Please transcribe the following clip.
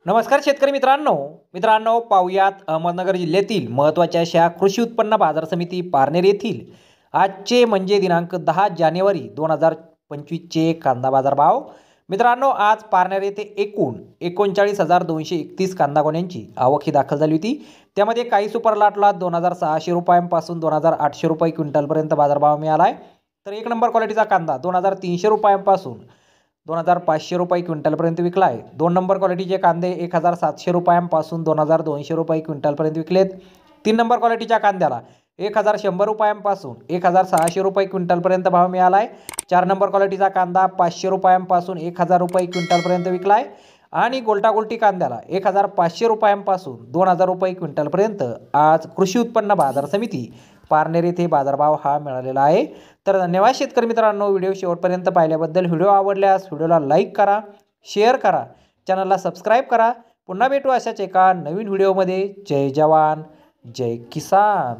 नमस्कार शेतकरी मित्रांनो मित्रांनो पाहुयात अहमदनगर जिल्ह्यातील महत्त्वाच्या अशा कृषी उत्पन्न बाजार समिती पारनेर येथील आजचे म्हणजे दिनांक 10 जानेवारी 2025चे कांदा बाजार भाव। मित्रांनो आज पारनेर येथे एकूण 39,231 कांदा गोण्यांची आवक ही दाखल झाली होती। त्यामध्ये काही सुपर लॉटला 2,600 रुपयांपासून 2,800 रुपये क्विंटलपर्यंत बाजारभाव मिळाला आहे। तर एक नंबर क्वालिटीचा कांदा 2,300 रुपयांपासून 2,500 रुपये क्विंटलपर्यंत विकला आहे। दोन नंबर क्वालिटीचे कांदे 1,700 रुपयांपासून 2,200 रुपये क्विंटलपर्यंत विकलेत। तीन नंबर क्वालिटीच्या कांद्याला 1,100 रुपयांपासून 1,600 रुपये क्विंटलपर्यंत भाव मिळाला आहे। चार नंबर क्वालिटीचा कांदा 500 रुपयांपासून 1,000 रुपये क्विंटलपर्यंत विकला आहे आणि गोल्टा कांद्याला 1,500 रुपयांपासून 2,000 रुपये क्विंटलपर्यंत आज कृषी उत्पन्न बाजार समिती पारनेर येथे बाजारभाव हा मिळालेला आहे। तर धन्यवाद शेतकरी मित्रांनो, व्हिडिओ शेवटपर्यंत पाहिल्याबद्दल। व्हिडिओ आवडल्यास व्हिडिओला लाईक करा, शेअर करा, चॅनलला सबस्क्राईब करा। पुन्हा भेटू अशाच एका नवीन व्हिडिओमध्ये। जय जवान जय किसान।